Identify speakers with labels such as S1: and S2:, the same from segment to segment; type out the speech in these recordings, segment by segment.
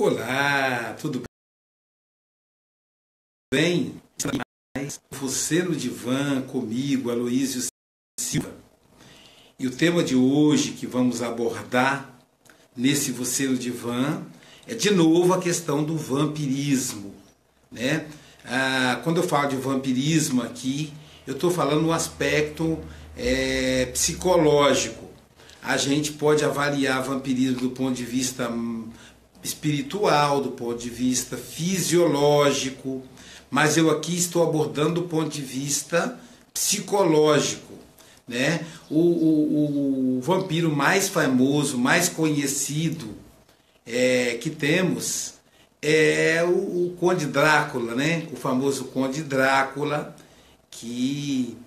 S1: Olá, tudo bem? Você no divã comigo, Aloísio Silva. E o tema de hoje que vamos abordar nesse Você no Divã é de novo a questão do vampirismo, né? Quando eu falo de vampirismo aqui, eu estou falando no aspecto psicológico. A gente pode avaliar vampirismo do ponto de vista espiritual, do ponto de vista fisiológico, mas eu aqui estou abordando do ponto de vista psicológico, né? O vampiro mais famoso, mais conhecido que temos é o Conde Drácula, né? O famoso Conde Drácula, que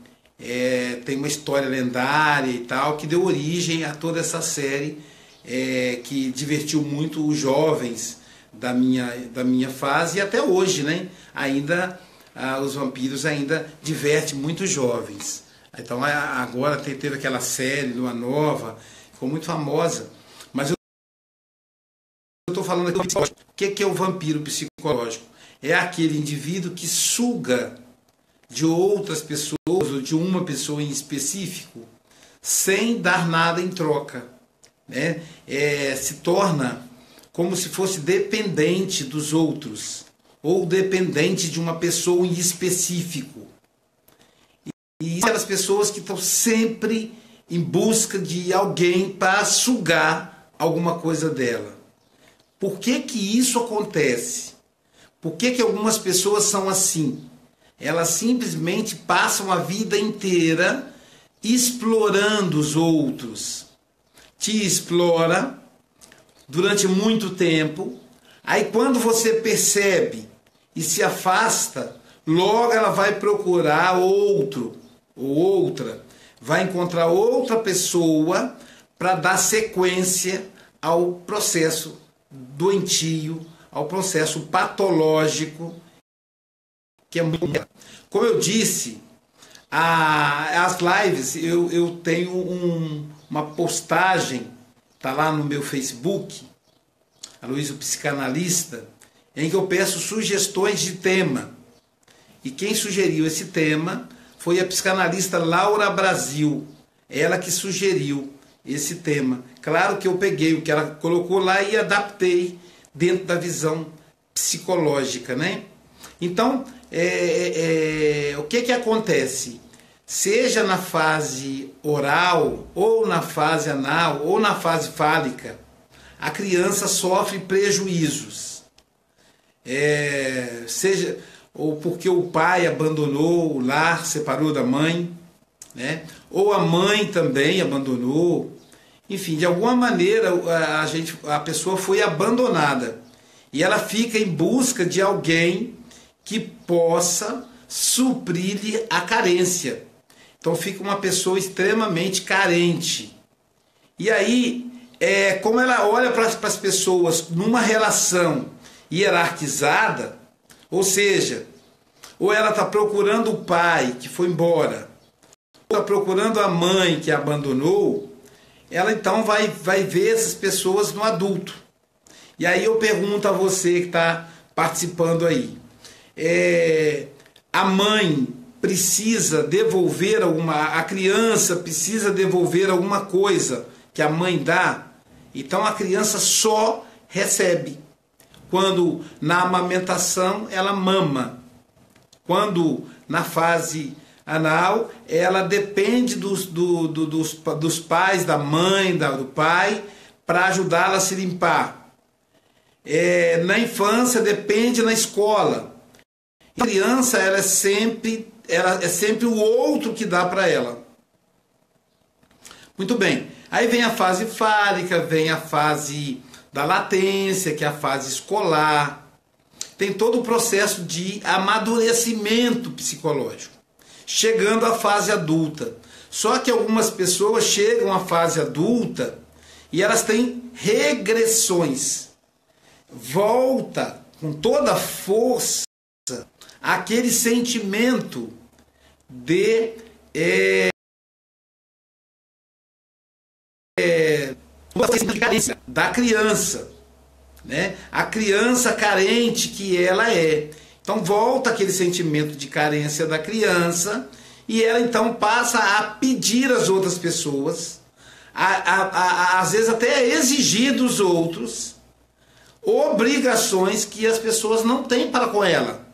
S1: tem uma história lendária e tal, que deu origem a toda essa série que divertiu muito os jovens da minha fase e até hoje, né? Ainda os vampiros ainda divertem muitos jovens. Então agora teve aquela série, Lua Nova, ficou muito famosa. Mas eu estou falando aqui do psicológico. O que é o vampiro psicológico? É aquele indivíduo que suga de outras pessoas ou de uma pessoa em específico sem dar nada em troca, né? Se torna como se fosse dependente dos outros ou dependente de uma pessoa em específico. E aquelas pessoas que estão sempre em busca de alguém para sugar alguma coisa dela. Por que que isso acontece? Por que que algumas pessoas são assim? Elas simplesmente passam a vida inteira explorando os outros. Te explora durante muito tempo, aí quando você percebe e se afasta, logo ela vai procurar outro ou outra, vai encontrar outra pessoa para dar sequência ao processo doentio, ao processo patológico, que é muito... Como eu disse, as lives, eu tenho uma postagem, está lá no meu Facebook, Aloísio Psicanalista, em que eu peço sugestões de tema. E quem sugeriu esse tema foi a psicanalista Laura Brasil, ela que sugeriu esse tema. Claro que eu peguei o que ela colocou lá e adaptei dentro da visão psicológica, né? Então, o que acontece? Seja na fase oral, ou na fase anal, ou na fase fálica, a criança sofre prejuízos. Seja ou porque o pai abandonou o lar, separou da mãe, né? Ou a mãe também abandonou. Enfim, de alguma maneira a pessoa foi abandonada e ela fica em busca de alguém que possa suprir-lhe a carência. Então fica uma pessoa extremamente carente. E aí, como ela olha para as pessoas numa relação hierarquizada, ou seja, ou ela está procurando o pai que foi embora, ou está procurando a mãe que a abandonou, ela então vai ver essas pessoas no adulto. E aí eu pergunto a você que está participando aí, a mãe precisa devolver a criança precisa devolver alguma coisa que a mãe dá? Então a criança só recebe. Quando na amamentação ela mama. Quando na fase anal ela depende dos pais, da mãe, do pai, para ajudá-la a se limpar. Na infância depende na escola. A criança ela é sempre o outro que dá para ela. Muito bem. Aí vem a fase fálica, vem a fase da latência, que é a fase escolar. Tem todo o processo de amadurecimento psicológico. Chegando à fase adulta. Só que algumas pessoas chegam à fase adulta e elas têm regressões. Volta com toda a força aquele sentimento de carência da criança. né? A criança carente que ela é. Então volta aquele sentimento de carência da criança e ela então passa a pedir às outras pessoas, às vezes até exigir dos outros obrigações que as pessoas não têm para com ela.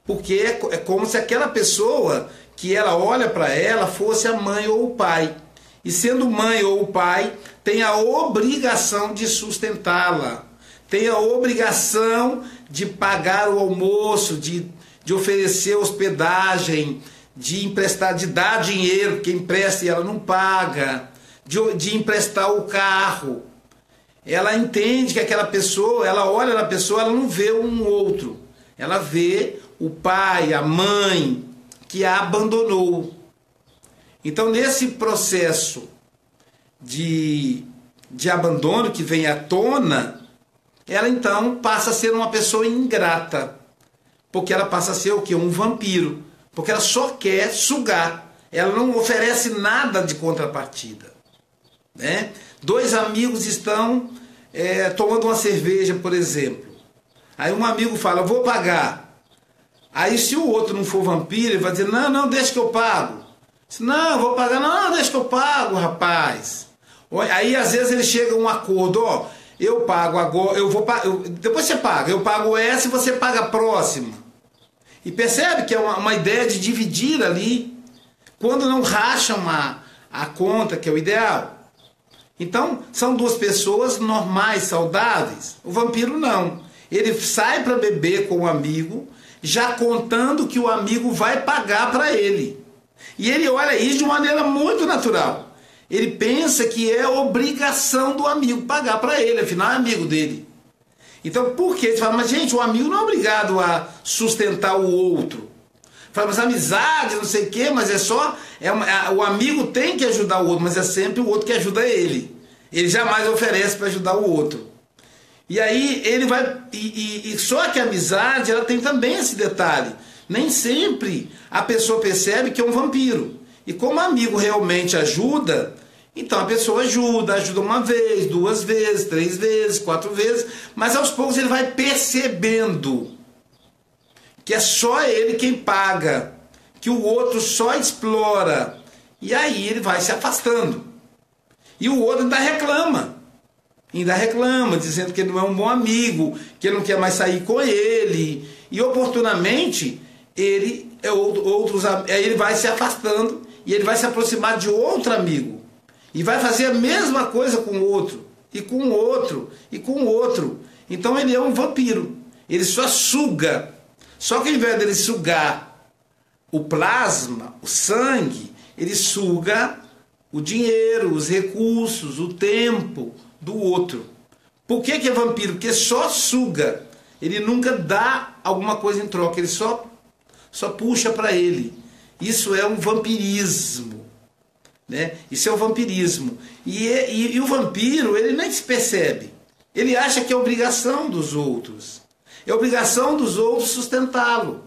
S1: Porque é como se aquela pessoa que ela olha para ela fosse a mãe ou o pai. E sendo mãe ou o pai, tem a obrigação de sustentá-la, tem a obrigação de pagar o almoço, de oferecer hospedagem, de emprestar, de dar dinheiro, porque empresta e ela não paga, de emprestar o carro. Ela entende que aquela pessoa, ela olha na pessoa, ela não vê um outro, ela vê o pai, a mãe, que a abandonou. Então, nesse processo de abandono que vem à tona, ela então passa a ser uma pessoa ingrata, porque ela passa a ser o quê? Um vampiro, porque ela só quer sugar, ela não oferece nada de contrapartida, né? Dois amigos estão tomando uma cerveja, por exemplo, aí um amigo fala, vou pagar, aí se o outro não for vampiro, ele vai dizer, não, deixa que eu pago. Não, vou pagar, não, deixa que eu pago, rapaz. Aí às vezes ele chega a um acordo, ó, eu pago agora, depois você paga, eu pago essa e você paga a próxima. E percebe que é uma ideia de dividir ali, quando não racham a conta, que é o ideal. Então, são duas pessoas normais, saudáveis. O vampiro não. Ele sai para beber com o amigo, já contando que o amigo vai pagar para ele. E ele olha isso de maneira muito natural. Ele pensa que é obrigação do amigo pagar para ele, afinal é amigo dele. Então, por quê? Você fala, mas gente, o amigo não é obrigado a sustentar o outro. Fala, mas amizade, não sei o quê, mas é só... o amigo tem que ajudar o outro, mas é sempre o outro que ajuda ele. Ele jamais oferece para ajudar o outro. E aí ele vai... só que a amizade, ela tem também esse detalhe. Nem sempre a pessoa percebe que é um vampiro. E como o amigo realmente ajuda, então a pessoa ajuda uma vez, 2 vezes, 3 vezes, 4 vezes, mas aos poucos ele vai percebendo que é só ele quem paga, que o outro só explora. E aí ele vai se afastando. E o outro ainda reclama, dizendo que ele não é um bom amigo, que ele não quer mais sair com ele. E oportunamente ele vai se afastando e ele vai se aproximar de outro amigo. E vai fazer a mesma coisa com o outro, e com o outro, e com o outro. Então ele é um vampiro. Ele só suga. Só que ao invés dele sugar o plasma, o sangue, ele suga o dinheiro, os recursos, o tempo do outro. Por que é vampiro? Porque só suga. Ele nunca dá alguma coisa em troca. Ele só puxa para ele. Isso é um vampirismo, né? Isso é o vampirismo. E o vampiro, ele nem se percebe. Ele acha que é obrigação dos outros. É obrigação dos outros sustentá-lo.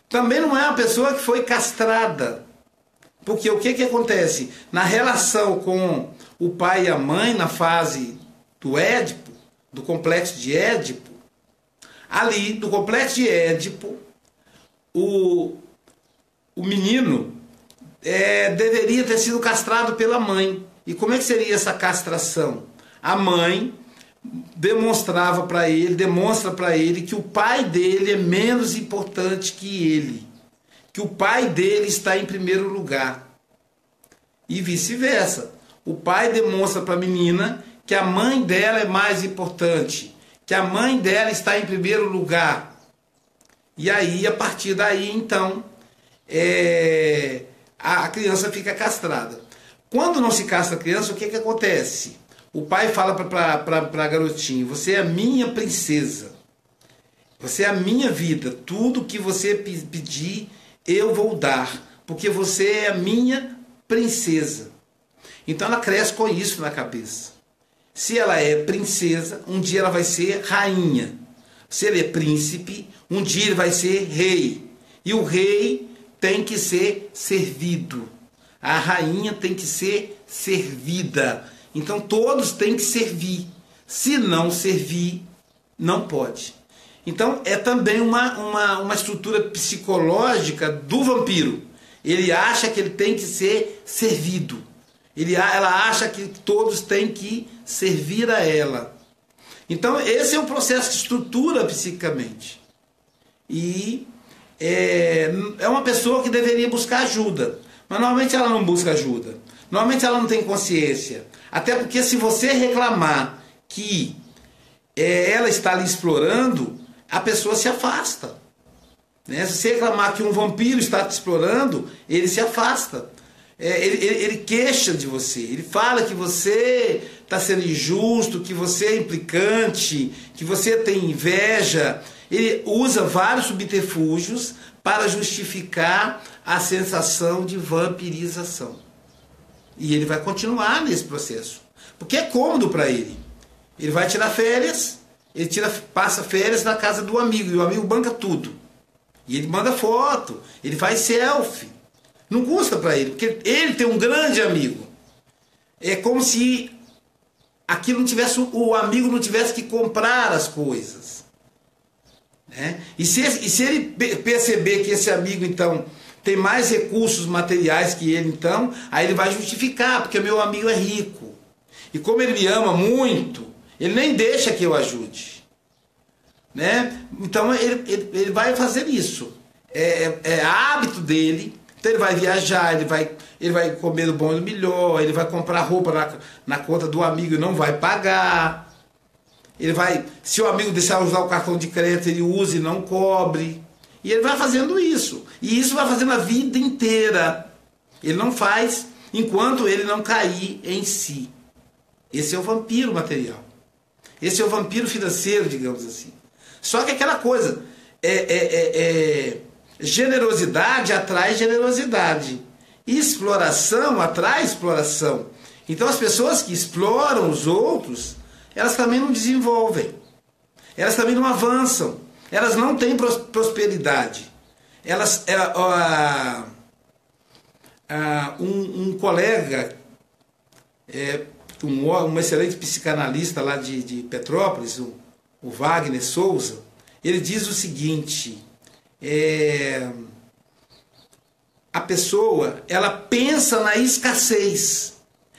S1: Também não é uma pessoa que foi castrada. Porque o que acontece? Na relação com o pai e a mãe, na fase do Édipo, do complexo de Édipo, ali, do complexo de Édipo, o menino deveria ter sido castrado pela mãe. E como é que seria essa castração? A mãe demonstra para ele que o pai dele é menos importante que ele, que o pai dele está em primeiro lugar, e vice-versa. O pai demonstra para a menina que a mãe dela é mais importante, que a mãe dela está em primeiro lugar. E aí, a partir daí, então, a criança fica castrada. Quando não se castra a criança, o que acontece? O pai fala para a garotinha, você é a minha princesa, você é a minha vida, tudo que você pedir eu vou dar, porque você é a minha princesa. Então ela cresce com isso na cabeça. Se ela é princesa, um dia ela vai ser rainha. Se ele é príncipe, um dia ele vai ser rei. E o rei tem que ser servido. A rainha tem que ser servida. Então todos têm que servir. Se não servir, não pode. Então é também uma estrutura psicológica do vampiro. Ele acha que ele tem que ser servido. Ela acha que todos têm que servir a ela. Então esse é um processo que estrutura psicamente. E é uma pessoa que deveria buscar ajuda. Mas normalmente ela não busca ajuda. Normalmente ela não tem consciência. Até porque se você reclamar que ela está lhe explorando, a pessoa se afasta. Né? Se você reclamar que um vampiro está te explorando, ele se afasta. Ele queixa de você. Ele fala que você está sendo injusto, que você é implicante, que você tem inveja. Ele usa vários subterfúgios para justificar a sensação de vampirização. E ele vai continuar nesse processo. Porque é cômodo para ele. Ele vai tirar férias, passa férias na casa do amigo, e o amigo banca tudo. E ele manda foto, ele faz selfie. Não custa para ele, porque ele tem um grande amigo. É como se aquilo não tivesse, o amigo não tivesse que comprar as coisas. Né? E se ele perceber que esse amigo, então, tem mais recursos materiais que ele, então, aí ele vai justificar, porque meu amigo é rico. E como ele me ama muito, ele nem deixa que eu ajude. Né? Então ele vai fazer isso. É hábito dele. Então ele vai viajar, ele vai comer do bom e do melhor, ele vai comprar roupa na conta do amigo e não vai pagar. Ele vai, se o amigo deixar usar o cartão de crédito, ele usa e não cobre. E ele vai fazendo isso. E isso vai fazendo a vida inteira. Ele não faz enquanto ele não cair em si. Esse é o vampiro material. Esse é o vampiro financeiro, digamos assim. Só que aquela coisa, generosidade atrai generosidade. Exploração atrai exploração. Então as pessoas que exploram os outros, elas também não desenvolvem. Elas também não avançam. Elas não têm prosperidade. Um colega, um excelente psicanalista lá de Petrópolis, o Wagner Souza, ele diz o seguinte: a pessoa, ela pensa na escassez.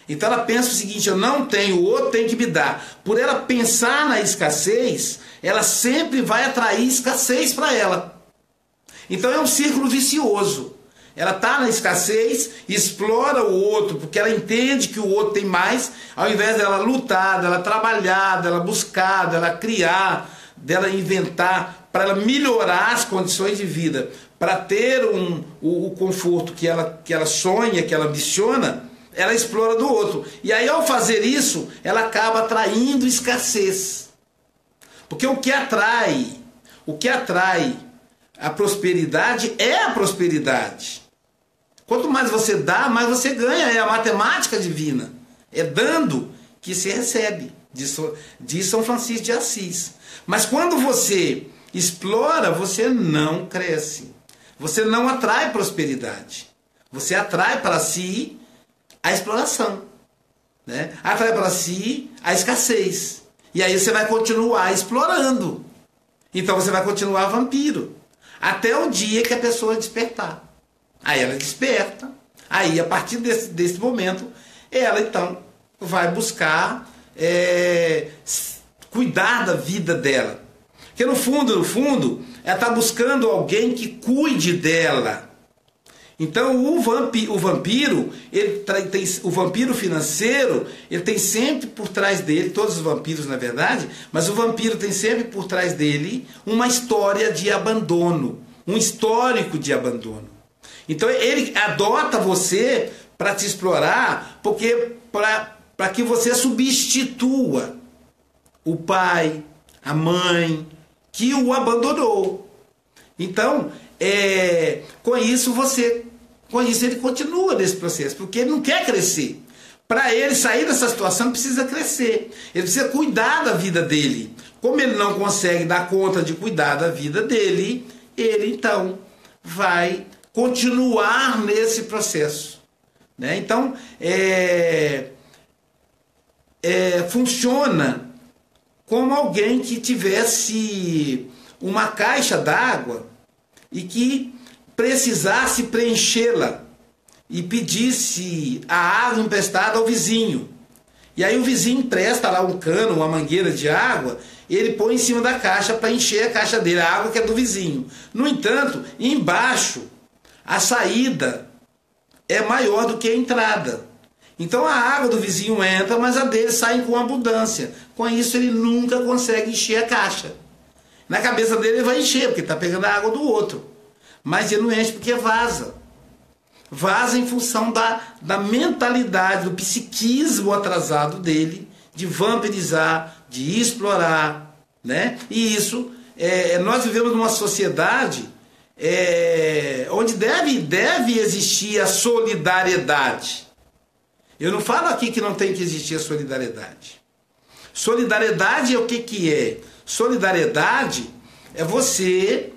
S1: Então ela pensa o seguinte: eu não tenho, o outro tem que me dar. Por ela pensar na escassez, ela sempre vai atrair escassez para ela. Então é um círculo vicioso. Ela está na escassez, explora o outro, porque ela entende que o outro tem mais, ao invés dela lutar, dela trabalhar, dela buscar, dela criar, dela inventar, para ela melhorar as condições de vida, para ter o conforto que ela sonha, que ela ambiciona, ela explora do outro. E aí, ao fazer isso, ela acaba atraindo escassez. Porque o que atrai a prosperidade é a prosperidade. Quanto mais você dá, mais você ganha. É a matemática divina. É dando que se recebe, diz São Francisco de Assis. Mas quando você explora, você não cresce. Você não atrai prosperidade. Você atrai para si a exploração. Né? Atrai para si a escassez. E aí você vai continuar explorando. Então você vai continuar vampiro. Até o dia que a pessoa despertar. Aí ela desperta. Aí, a partir desse momento, ela então vai buscar cuidar da vida dela. Porque no fundo, ela está buscando alguém que cuide dela. Então o vampiro, o vampiro financeiro, ele tem sempre por trás dele, todos os vampiros na verdade, mas o vampiro tem sempre por trás dele uma história de abandono, um histórico de abandono. Então ele adota você para te explorar, porque para que você substitua o pai, a mãe, que o abandonou. Então, com isso ele continua nesse processo, porque ele não quer crescer. Para ele sair dessa situação, ele precisa crescer. Ele precisa cuidar da vida dele. Como ele não consegue dar conta de cuidar da vida dele, ele então vai continuar nesse processo. Né? Então, funciona como alguém que tivesse uma caixa d'água e que precisasse preenchê-la e pedisse a água emprestada ao vizinho. E aí o vizinho empresta lá um cano, uma mangueira de água, ele põe em cima da caixa para encher a caixa dele, a água que é do vizinho. No entanto, embaixo, a saída é maior do que a entrada. Então a água do vizinho entra, mas a dele sai com abundância. Com isso ele nunca consegue encher a caixa. Na cabeça dele ele vai encher, porque está pegando a água do outro. Mas ele não enche porque vaza. Vaza em função da mentalidade, do psiquismo atrasado dele, de vampirizar, de explorar, né? E isso, nós vivemos numa sociedade onde deve existir a solidariedade. Eu não falo aqui que não tem que existir a solidariedade. Solidariedade é o que é? Solidariedade é você...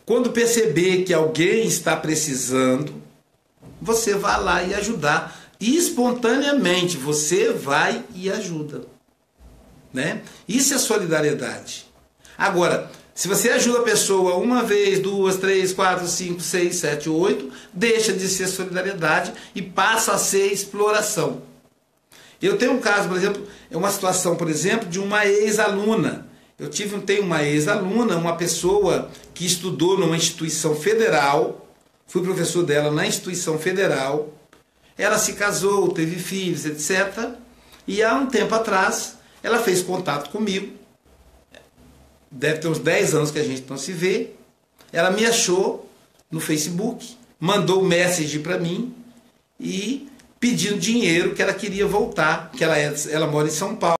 S1: quando perceber que alguém está precisando, você vai lá e ajudar. Espontaneamente, você vai e ajuda. Né? Isso é solidariedade. Agora, se você ajuda a pessoa uma vez, duas, três, quatro, cinco, seis, sete, oito, deixa de ser solidariedade e passa a ser exploração. Eu tenho um caso, por exemplo, é uma situação, por exemplo, de uma ex-aluna. Tenho uma ex-aluna, uma pessoa que estudou numa instituição federal, fui professor dela na instituição federal, ela se casou, teve filhos, etc. E há um tempo atrás, ela fez contato comigo, deve ter uns 10 anos que a gente não se vê, ela me achou no Facebook, mandou um message para mim e pedindo dinheiro que ela queria voltar, que ela mora em São Paulo,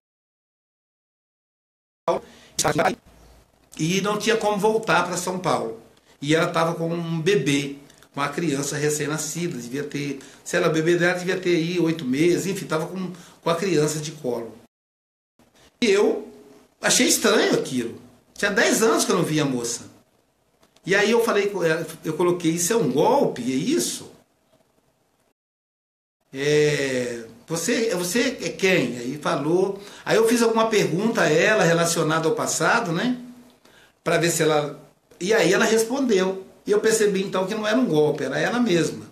S1: e não tinha como voltar para São Paulo. E ela estava com um bebê, com uma criança recém-nascida, devia ter, sei lá, o bebê dela devia ter aí 8 meses, enfim, estava com a criança de colo. E eu achei estranho aquilo. Tinha 10 anos que eu não via a moça. E aí eu falei com ela, eu coloquei, isso é um golpe, é isso? Você é quem? Aí falou. Aí eu fiz alguma pergunta a ela relacionada ao passado, né? Para ver se ela... E aí ela respondeu. E eu percebi então que não era um golpe, era ela mesma.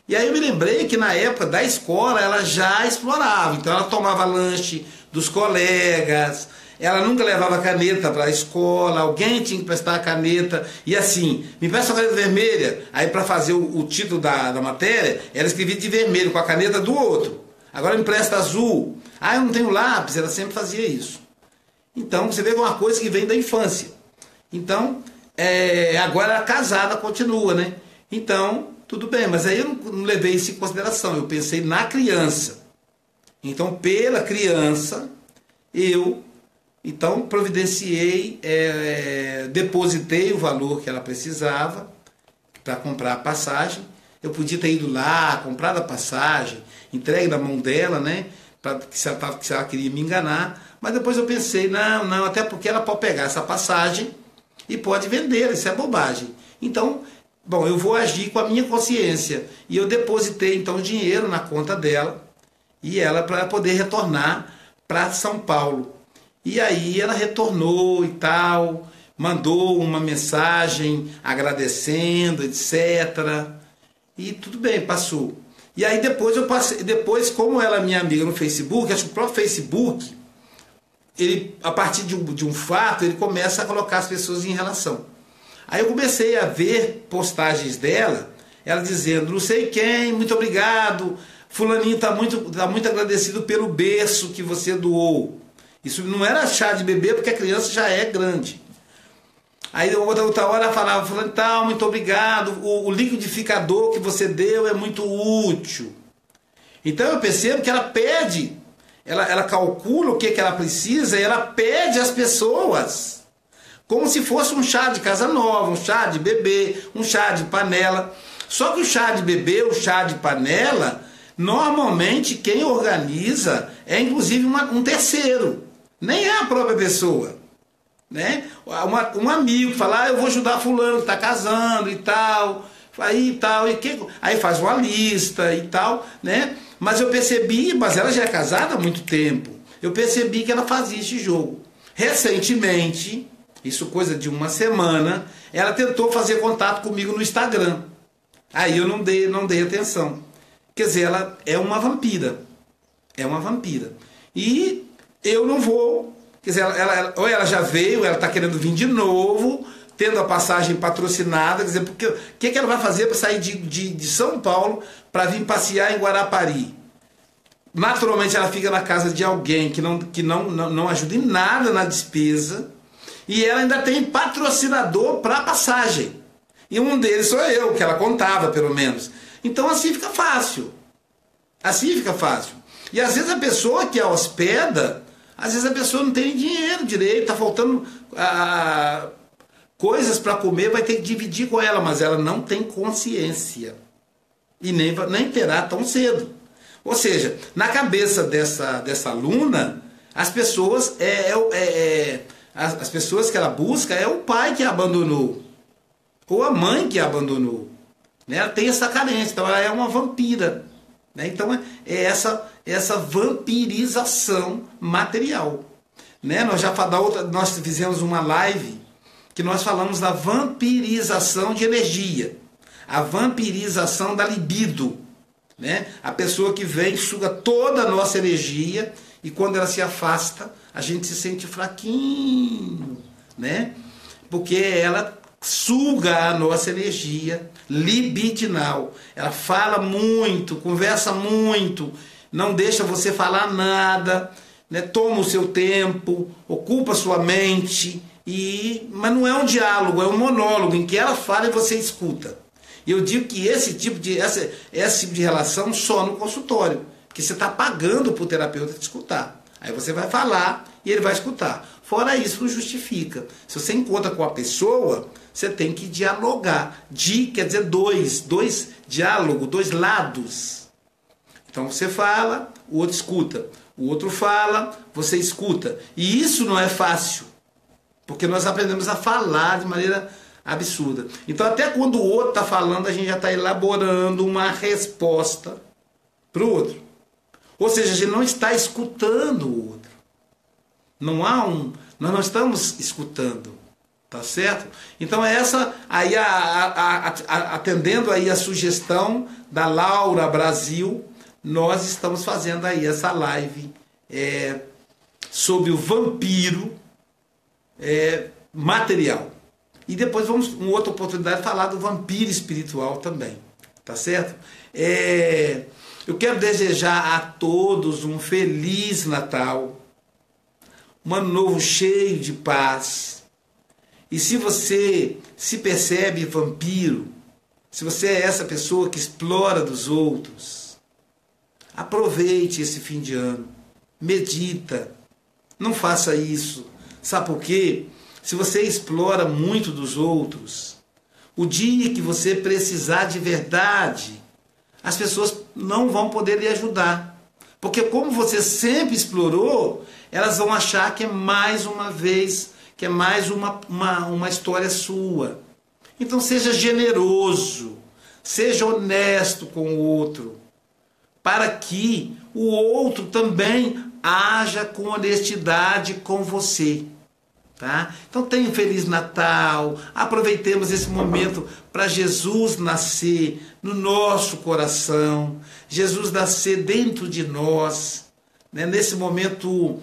S1: E aí eu me lembrei que na época da escola ela já explorava. Então ela tomava lanche dos colegas, ela nunca levava caneta para a escola, alguém tinha que prestar a caneta. E assim, me presta a caneta vermelha. Aí para fazer o título da matéria, ela escrevia de vermelho com a caneta do outro. Agora me empresta azul. Ah, eu não tenho lápis. Ela sempre fazia isso. Então, você vê que é uma coisa que vem da infância. Então, agora ela casada continua, né? Então, tudo bem. Mas aí eu não levei isso em consideração. Eu pensei na criança. Então, pela criança, eu providenciei, depositei o valor que ela precisava para comprar a passagem. Eu podia ter ido lá, comprado a passagem, entregue na mão dela, né? Se ela queria me enganar. Mas depois eu pensei, não, até porque ela pode pegar essa passagem e pode vender, isso é bobagem. Então, bom, eu vou agir com a minha consciência. E eu depositei então o dinheiro na conta dela e ela para poder retornar para São Paulo. E aí ela retornou e tal, mandou uma mensagem agradecendo, etc. E tudo bem, passou. E aí depois como ela é minha amiga no Facebook, acho que o próprio Facebook, ele, a partir de um fato, ele começa a colocar as pessoas em relação. Aí eu comecei a ver postagens dela, ela dizendo, não sei quem, muito obrigado, fulaninho está muito agradecido pelo berço que você doou. Isso não era chá de bebê, porque a criança já é grande. Aí outra hora ela falava, fulano tal, muito obrigado, o liquidificador que você deu é muito útil. Então eu percebo que ela pede, ela calcula o que ela precisa e ela pede às pessoas, como se fosse um chá de casa nova, um chá de bebê, um chá de panela. Só que o chá de bebê, o chá de panela, normalmente quem organiza é inclusive um terceiro, nem é a própria pessoa. Né? Um amigo fala, eu vou ajudar fulano que está casando e tal, aí faz uma lista e tal, né? Mas eu percebi, mas ela já é casada há muito tempo, eu percebi que ela fazia esse jogo. Recentemente, isso coisa de uma semana, ela tentou fazer contato comigo no Instagram. Aí eu não dei atenção. Quer dizer, ela é uma vampira. É uma vampira. E eu não vou. Quer dizer, ou ela já veio, ela está querendo vir de novo, tendo a passagem patrocinada. Quer dizer, porque o que ela vai fazer para sair de São Paulo para vir passear em Guarapari? Naturalmente ela fica na casa de alguém que não ajuda em nada na despesa. E ela ainda tem patrocinador para passagem. E um deles sou eu, que ela contava pelo menos. Então assim fica fácil. Assim fica fácil. E às vezes a pessoa que a hospeda, às vezes a pessoa não tem dinheiro direito, está faltando coisas para comer, vai ter que dividir com ela, mas ela não tem consciência. E nem terá tão cedo. Ou seja, na cabeça dessa aluna, as pessoas as pessoas que ela busca é o pai que a abandonou, ou a mãe que a abandonou. Né? Ela tem essa carência, então ela é uma vampira. Né? Então é essa vampirização material. Né? Nós fizemos uma live que nós falamos da vampirização de energia, a vampirização da libido. Né? A pessoa que vem suga toda a nossa energia e quando ela se afasta, a gente se sente fraquinho, né? Porque ela suga a nossa energia libidinal. Ela fala muito, conversa muito, não deixa você falar nada, né? Toma o seu tempo, ocupa a sua mente, mas não é um diálogo, é um monólogo em que ela fala e você escuta. E eu digo que esse tipo de relação só no consultório, porque você está pagando para o terapeuta te escutar. Aí você vai falar e ele vai escutar. Fora isso, não justifica. Se você encontra com a pessoa, você tem que dialogar. Quer dizer dois diálogo, dois lados. Então você fala, o outro escuta. O outro fala, você escuta. E isso não é fácil, porque nós aprendemos a falar de maneira absurda. Então até quando o outro está falando, a gente já está elaborando uma resposta para o outro. Ou seja, a gente não está escutando o outro. Nós não estamos escutando. Tá certo? Então essa aí atendendo aí a sugestão da Laura Brasil, nós estamos fazendo aí essa live sobre o vampiro material. E depois vamos, em outra oportunidade, falar do vampiro espiritual também. Tá certo? Eu quero desejar a todos um feliz Natal, um ano novo cheio de paz. E se você se percebe vampiro, se você é essa pessoa que explora dos outros, aproveite esse fim de ano, medita, não faça isso. Sabe por quê? Se você explora muito dos outros, o dia que você precisar de verdade, as pessoas não vão poder lhe ajudar. Porque como você sempre explorou, elas vão achar que é mais uma vez, que é mais uma história sua. Então seja generoso, seja honesto com o outro, para que o outro também haja com honestidade com você. Tá? Então tenha um Feliz Natal, aproveitemos esse momento para Jesus nascer no nosso coração, Jesus nascer dentro de nós, né? Nesse momento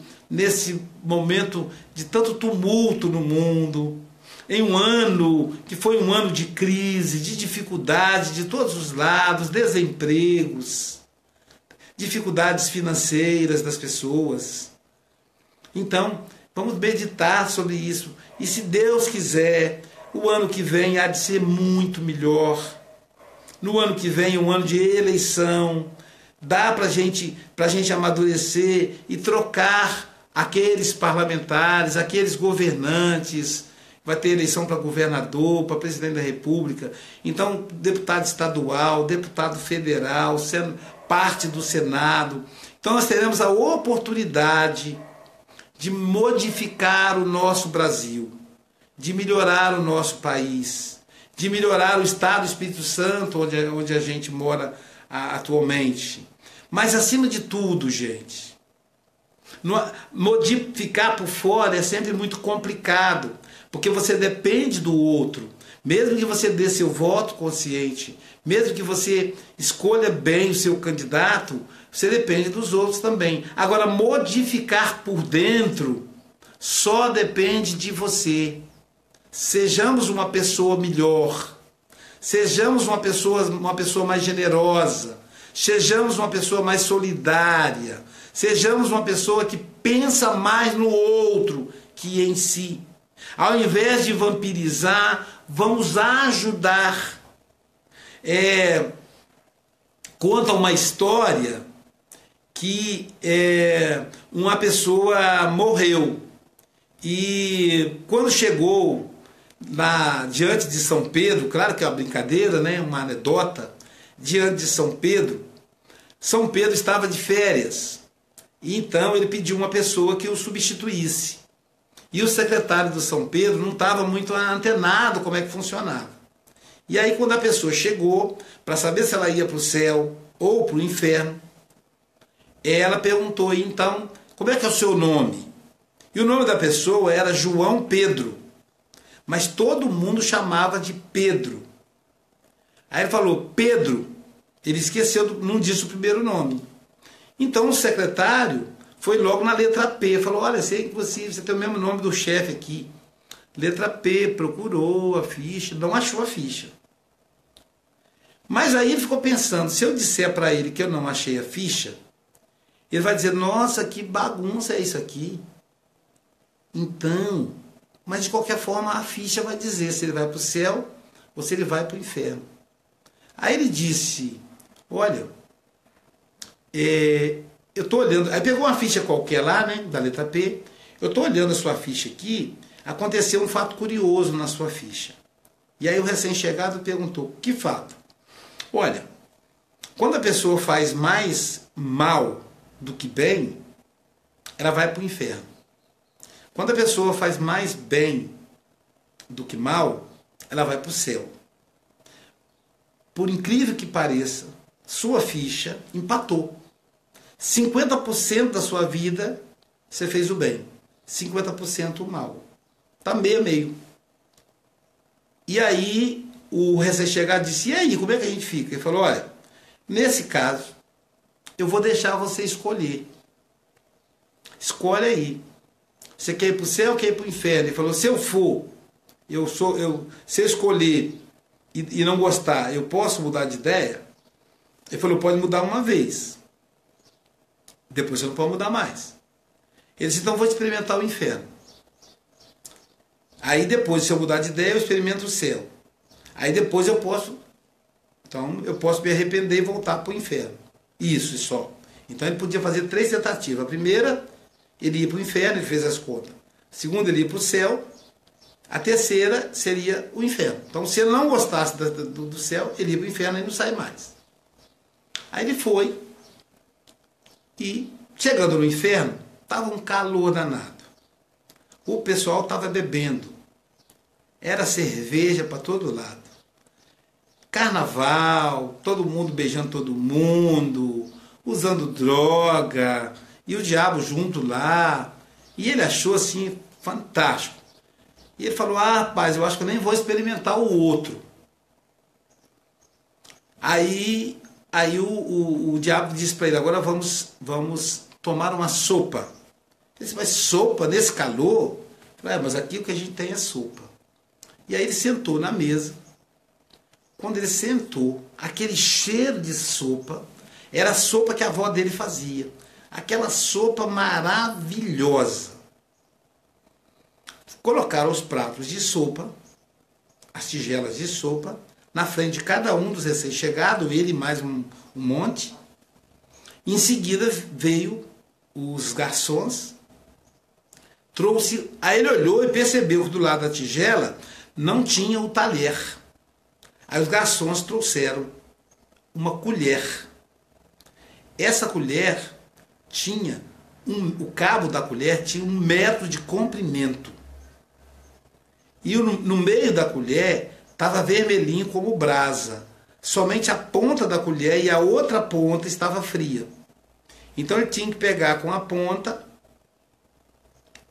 S1: de tanto tumulto no mundo, em um ano que foi um ano de crise, de dificuldade de todos os lados, desempregos, dificuldades financeiras das pessoas. Então, vamos meditar sobre isso. E se Deus quiser, o ano que vem há de ser muito melhor. No ano que vem, um ano de eleição, dá para a gente amadurecer e trocar aqueles parlamentares, aqueles governantes. Vai ter eleição para governador, para presidente da República. Então, deputado estadual, deputado federal, sendo parte do Senado. Então, nós teremos a oportunidade de modificar o nosso Brasil, de melhorar o nosso país, de melhorar o Estado do Espírito Santo, onde a gente mora atualmente. Mas acima de tudo, gente, modificar por fora é sempre muito complicado, porque você depende do outro. Mesmo que você dê seu voto consciente, mesmo que você escolha bem o seu candidato, você depende dos outros também. Agora, modificar por dentro só depende de você. Sejamos uma pessoa melhor, sejamos uma pessoa mais generosa, sejamos uma pessoa mais solidária, sejamos uma pessoa que pensa mais no outro que em si. Ao invés de vampirizar, vamos ajudar. Conta uma história que uma pessoa morreu e quando chegou diante de São Pedro, claro que é uma brincadeira, né, uma anedota, diante de São Pedro estava de férias e então ele pediu uma pessoa que o substituísse. E o secretário do São Pedro não estava muito antenado como é que funcionava. E aí quando a pessoa chegou para saber se ela ia para o céu ou para o inferno, ela perguntou, então, como é que é o seu nome? E o nome da pessoa era João Pedro, mas todo mundo chamava de Pedro. Aí ele falou, Pedro, ele esqueceu, não disse o primeiro nome. Então o secretário foi logo na letra P, falou, olha, sei que você tem o mesmo nome do chefe aqui. Letra P, procurou a ficha, não achou a ficha. Mas aí ele ficou pensando, se eu disser para ele que eu não achei a ficha, ele vai dizer, nossa, que bagunça é isso aqui. Então, mas de qualquer forma a ficha vai dizer se ele vai para o céu ou se ele vai para o inferno. Aí ele disse, olha, eu estou olhando, aí pegou uma ficha qualquer lá, né, da letra P, eu estou olhando a sua ficha aqui, aconteceu um fato curioso na sua ficha. E aí o recém-chegado perguntou, que fato? Olha, quando a pessoa faz mais mal do que bem, ela vai para o inferno. Quando a pessoa faz mais bem do que mal, ela vai para o céu. Por incrível que pareça, sua ficha empatou. 50% da sua vida você fez o bem, 50% o mal. Está meio a meio. E aí o recém-chegado disse, e aí, como é que a gente fica? Ele falou, olha, nesse caso, eu vou deixar você escolher. Escolhe aí. Você quer ir para o céu ou quer ir para o inferno? Ele falou, se eu for, se eu escolher e não gostar, eu posso mudar de ideia? Ele falou, pode mudar uma vez. Depois você não pode mudar mais. Ele disse, então vou experimentar o inferno. Aí depois, se eu mudar de ideia, eu experimento o céu. Aí depois eu posso me arrepender e voltar para o inferno. Isso só. Então ele podia fazer 3 tentativas. A primeira, ele ia para o inferno, ele fez as contas. A segunda, ele ia para o céu. A terceira seria o inferno. Então, se ele não gostasse do céu, ele ia para o inferno e não sai mais. Aí ele foi. E, chegando no inferno, estava um calor danado. O pessoal estava bebendo. Era cerveja para todo lado. Carnaval, todo mundo beijando todo mundo, usando droga, e o diabo junto lá. E ele achou assim fantástico. E ele falou, rapaz, eu acho que eu nem vou experimentar o outro. Aí o diabo disse para ele, agora vamos tomar uma sopa. Ele disse, mas sopa nesse calor? Eu falei, mas aqui o que a gente tem é sopa. E aí ele sentou na mesa. Quando ele sentou, aquele cheiro de sopa, era a sopa que a avó dele fazia. Aquela sopa maravilhosa. Colocaram os pratos de sopa, as tigelas de sopa, na frente de cada um dos recém-chegados, ele mais um monte. Em seguida veio os garçons, aí ele olhou e percebeu que do lado da tigela não tinha o talher. Aí os garçons trouxeram uma colher. Essa colher tinha, o cabo da colher tinha 1 metro de comprimento. E no meio da colher estava vermelhinho como brasa. Somente a ponta da colher e a outra ponta estava fria. Então ele tinha que pegar com a ponta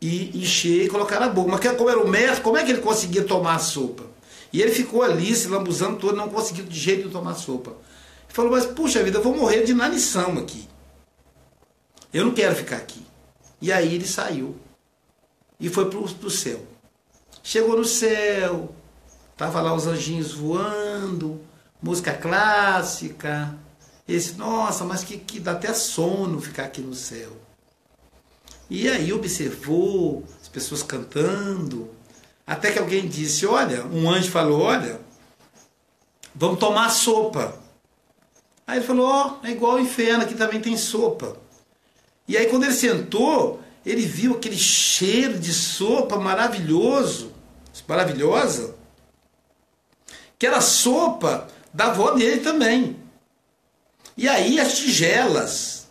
S1: e encher e colocar na boca. Mas como era o mestre, como é que ele conseguia tomar a sopa? E ele ficou ali se lambuzando todo, não conseguiu de jeito de tomar sopa. Ele falou, mas puxa vida, eu vou morrer de inanição aqui. Eu não quero ficar aqui. E aí ele saiu e foi pro céu. Chegou no céu, tava lá os anjinhos voando, música clássica. Esse, nossa, mas que dá até sono ficar aqui no céu. E aí observou as pessoas cantando, até que alguém disse, olha, um anjo falou, olha, vamos tomar sopa. Aí ele falou, ó, é igual ao inferno, aqui também tem sopa. E aí quando ele sentou, ele viu aquele cheiro de sopa maravilhosa, que era sopa da avó dele também. E aí as tigelas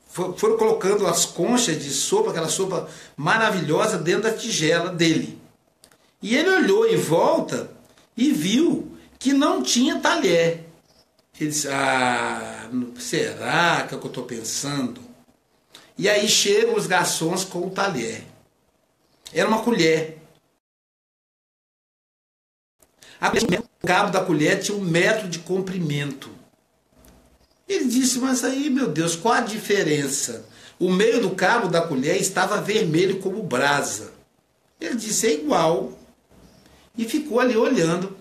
S1: foram colocando as conchas de sopa, aquela sopa maravilhosa dentro da tigela dele. E ele olhou em volta e viu que não tinha talher. Ele disse, será que é o que eu estou pensando? E aí chegam os garçons com o talher. Era uma colher. O cabo da colher tinha 1 metro de comprimento. Ele disse, mas aí, meu Deus, qual a diferença? O meio do cabo da colher estava vermelho como brasa. Ele disse, é igual. E ficou ali olhando.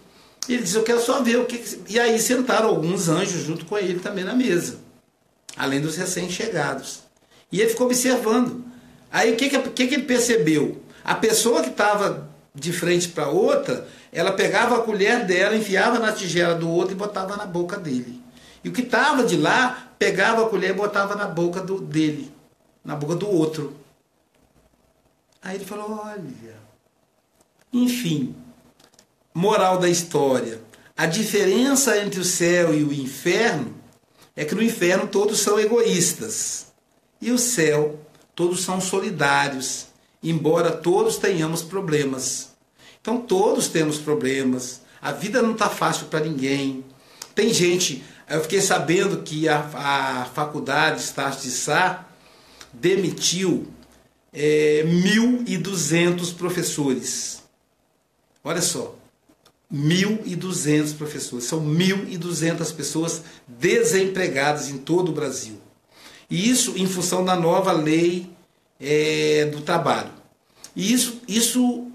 S1: Ele disse, eu quero só ver o que... E aí sentaram alguns anjos junto com ele também na mesa. Além dos recém-chegados. E ele ficou observando. Aí o que ele percebeu? A pessoa que estava de frente para outra, ela pegava a colher dela, enfiava na tigela do outro e botava na boca dele. E o que estava de lá, pegava a colher e botava na boca dele, na boca do outro. Aí ele falou, olha... Enfim, moral da história. A diferença entre o céu e o inferno é que no inferno todos são egoístas. E o céu, todos são solidários, embora todos tenhamos problemas. Então todos temos problemas. A vida não está fácil para ninguém. Tem gente... Eu fiquei sabendo que a faculdade Estácio de Sá demitiu 1.200 professores. Olha só, 1.200 professores. São 1.200 pessoas desempregadas em todo o Brasil. E isso em função da nova lei do trabalho. E isso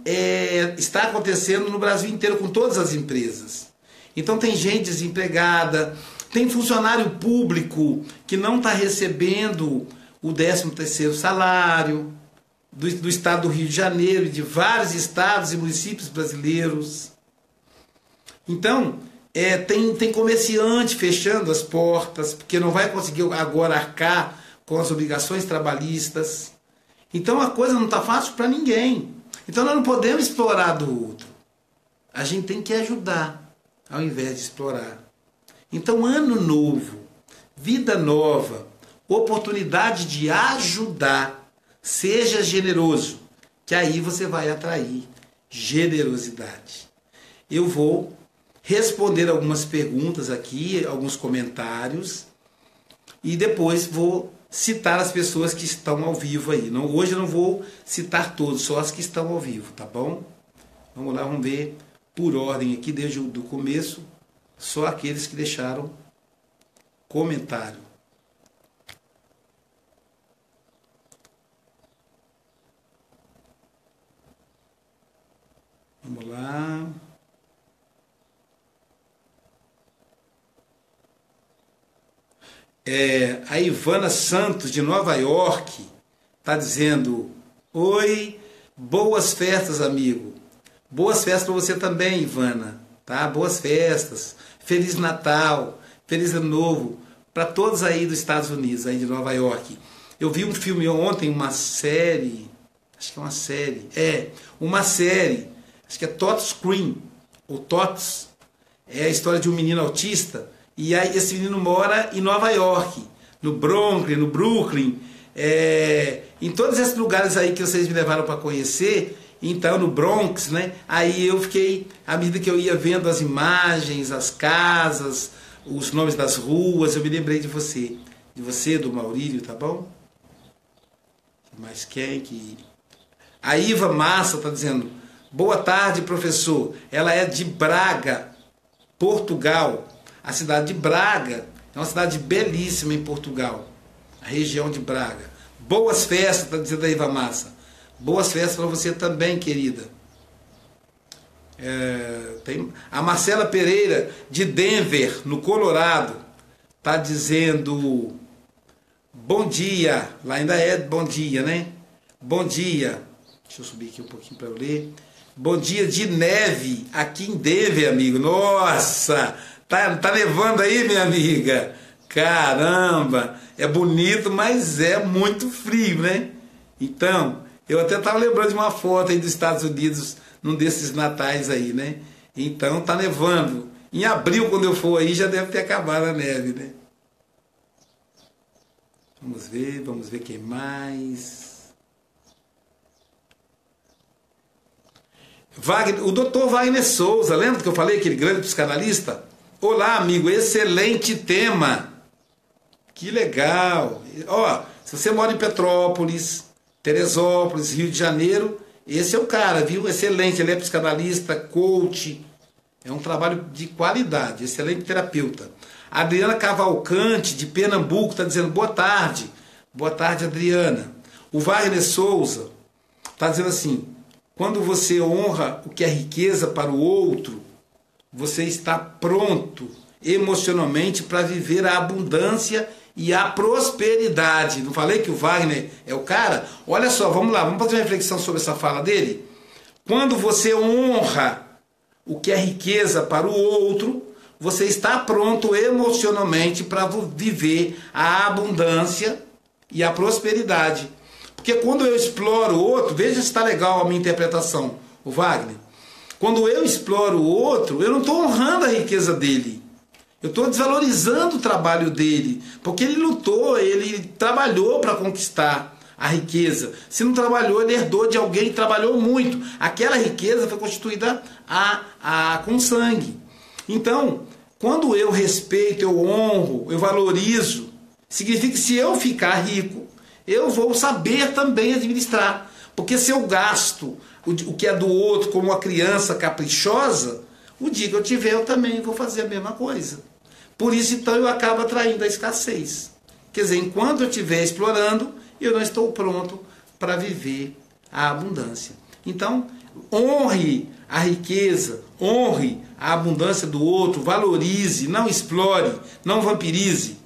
S1: está acontecendo no Brasil inteiro com todas as empresas. Então tem gente desempregada, tem funcionário público que não está recebendo o 13º salário do estado do Rio de Janeiro e de vários estados e municípios brasileiros. Então, tem comerciante fechando as portas, porque não vai conseguir agora arcar com as obrigações trabalhistas. Então a coisa não está fácil para ninguém. Então nós não podemos explorar do outro. A gente tem que ajudar, ao invés de explorar. Então, ano novo, vida nova, oportunidade de ajudar. Seja generoso, que aí você vai atrair generosidade. Eu vou responder algumas perguntas aqui, alguns comentários, e depois vou citar as pessoas que estão ao vivo aí. Hoje eu não vou citar todos, só as que estão ao vivo, tá bom? Vamos lá, vamos ver por ordem aqui, desde o começo. Só aqueles que deixaram comentário. Vamos lá. A Ivana Santos, de Nova York, está dizendo: oi, boas festas, amigo. Boas festas para você também, Ivana. Tá? Boas festas. Feliz Natal. Feliz Ano Novo. Para todos aí dos Estados Unidos, aí de Nova York. Eu vi um filme ontem, uma série. Acho que é uma série. Uma série. Acho que é Tots Scream. Ou Tots. É a história de um menino autista. E aí esse menino mora em Nova York, no Bronx, no Brooklyn, em todos esses lugares aí que vocês me levaram para conhecer, então no Bronx, né? Aí eu fiquei, à medida que eu ia vendo as imagens, as casas, os nomes das ruas, eu me lembrei de você. de você, do Maurílio, tá bom? Mas quem que... A Iva Massa está dizendo, boa tarde, professor. Ela é de Braga, Portugal. A cidade de Braga é uma cidade belíssima em Portugal. A região de Braga. Boas festas, está dizendo a Iva Massa. Boas festas para você também, querida. Tem a Marcela Pereira, de Denver, no Colorado, está dizendo bom dia. Lá ainda é bom dia, né? Bom dia. Deixa eu subir aqui um pouquinho para eu ler. Bom dia de neve aqui em Denver, amigo. Nossa, tá nevando aí, minha amiga? Caramba, é bonito, mas é muito frio, né? Então, eu até estava lembrando de uma foto aí dos Estados Unidos, num desses natais aí, né? Então, tá nevando. Em abril, quando eu for aí, já deve ter acabado a neve, né? Vamos ver quem mais... O doutor Wagner Souza, lembra que eu falei, aquele grande psicanalista? Olá, amigo, excelente tema. Que legal. Ó, se você mora em Petrópolis, Teresópolis, Rio de Janeiro, esse é o cara, viu? Excelente, ele é psicanalista, coach. É um trabalho de qualidade, excelente terapeuta. A Adriana Cavalcante, de Pernambuco, está dizendo boa tarde. Boa tarde, Adriana. O Wagner Souza está dizendo assim, quando você honra o que é riqueza para o outro, você está pronto emocionalmente para viver a abundância e a prosperidade. Não falei que o Wagner é o cara? Olha só, vamos lá, vamos fazer uma reflexão sobre essa fala dele? Quando você honra o que é riqueza para o outro, você está pronto emocionalmente para viver a abundância e a prosperidade. Porque quando eu exploro o outro, veja se está legal a minha interpretação, o Wagner. Quando eu exploro o outro, eu não estou honrando a riqueza dele. Eu estou desvalorizando o trabalho dele. Porque ele lutou, ele trabalhou para conquistar a riqueza. Se não trabalhou, ele herdou de alguém que trabalhou muito. Aquela riqueza foi constituída com sangue. Então, quando eu respeito, eu honro, eu valorizo, significa que se eu ficar rico, eu vou saber também administrar. Porque se eu gasto o que é do outro como uma criança caprichosa, o dia que eu tiver, eu também vou fazer a mesma coisa. Por isso, então, eu acabo atraindo a escassez. Quer dizer, enquanto eu estiver explorando, eu não estou pronto para viver a abundância. Então, honre a riqueza, honre a abundância do outro, valorize, não explore, não vampirize.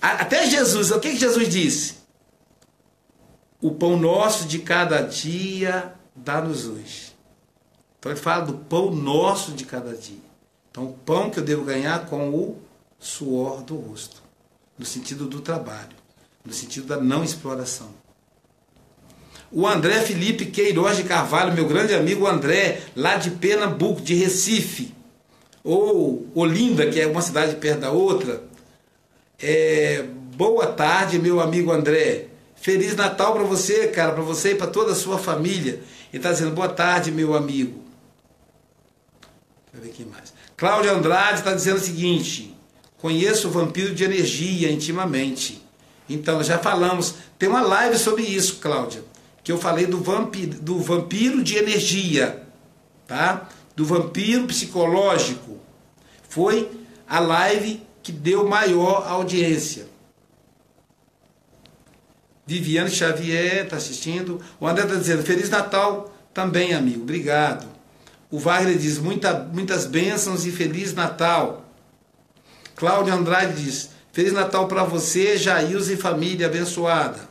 S1: Até Jesus, o que Jesus disse? O pão nosso de cada dia dá-nos hoje. Então ele fala do pão nosso de cada dia. Então o pão que eu devo ganhar com o suor do rosto, no sentido do trabalho, no sentido da não exploração. O André Felipe Queiroz de Carvalho, meu grande amigo André, lá de Pernambuco, de Recife, ou Olinda, que é uma cidade perto da outra. Boa tarde, meu amigo André. Feliz Natal para você, cara, para você e para toda a sua família. Ele está dizendo boa tarde, meu amigo. Deixa eu ver quem mais. Cláudia Andrade está dizendo o seguinte: conheço o vampiro de energia intimamente. Então, já falamos, tem uma live sobre isso, Cláudia, que eu falei do vampiro de energia, tá? Do vampiro psicológico. Foi a live que deu maior audiência. Viviane Xavier está assistindo. O André está dizendo, Feliz Natal também, amigo. Obrigado. O Wagner diz, muitas bênçãos e Feliz Natal. Cláudia Andrade diz, Feliz Natal para você, Jailson e família abençoada.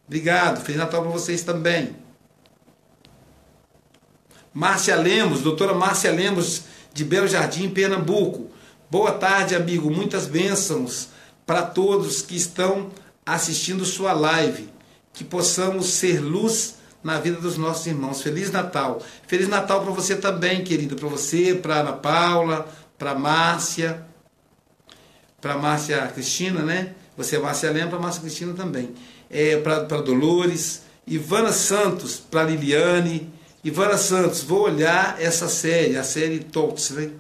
S1: Obrigado. Feliz Natal para vocês também. Márcia Lemos, doutora Márcia Lemos, de Belo Jardim, Pernambuco. Boa tarde, amigo. Muitas bênçãos para todos que estão assistindo sua live. Que possamos ser luz na vida dos nossos irmãos. Feliz Natal. Feliz Natal para você também, querida. Para você, para Ana Paula, para Márcia Cristina, né? Você é Márcia Lemos, para Márcia Cristina também. Para Dolores. Ivana Santos, para Liliane. Ivana Santos, vou olhar essa série, a série Talks, né?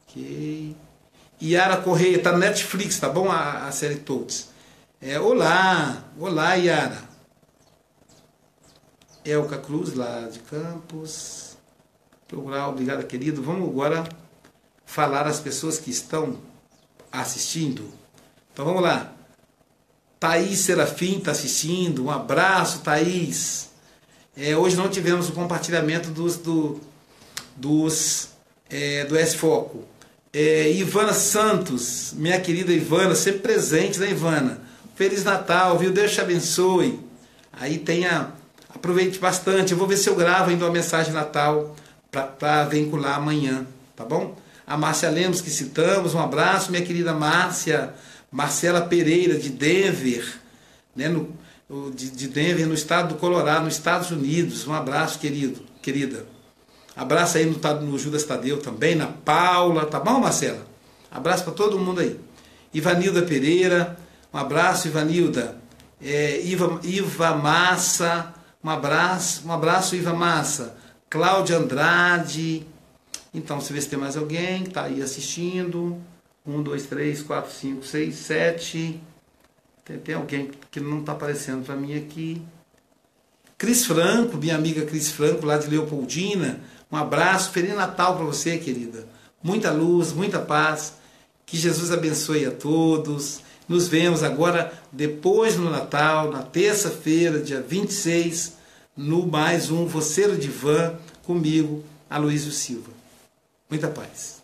S1: Ok. Yara Correia, tá no Netflix, tá bom? A série Toads. Olá, Yara. Elka Cruz, lá de Campos. Obrigado, querido. Vamos agora falar às pessoas que estão assistindo. Então vamos lá. Thaís Serafim está assistindo. Um abraço, Thaís. Hoje não tivemos o compartilhamento do S-Foco. Ivana Santos, minha querida Ivana, sempre presente, né, Ivana? Feliz Natal, viu? Deus te abençoe. Aí aproveite bastante. Eu vou ver se eu gravo ainda uma mensagem de Natal para vincular amanhã, tá bom? A Márcia Lemos, que citamos, um abraço, minha querida Márcia. Marcela Pereira, de Denver, né, de Denver, no estado do Colorado, nos Estados Unidos. Um abraço, querida. Abraço aí no Judas Tadeu também, na Paula, tá bom, Marcela? Abraço para todo mundo aí. Ivanilda Pereira, um abraço, Ivanilda. Iva Massa, um abraço, Iva Massa. Cláudia Andrade. Então, você vê se tem mais alguém que está aí assistindo. 1, 2, 3, 4, 5, 6, 7. Tem alguém que não está aparecendo para mim aqui. Cris Franco, minha amiga Cris Franco, lá de Leopoldina. Um abraço, Feliz Natal para você, querida. Muita luz, muita paz. Que Jesus abençoe a todos. Nos vemos agora, depois do Natal, na terça-feira, dia 26, no mais um Você no Divã, comigo, Aloysio Silva. Muita paz.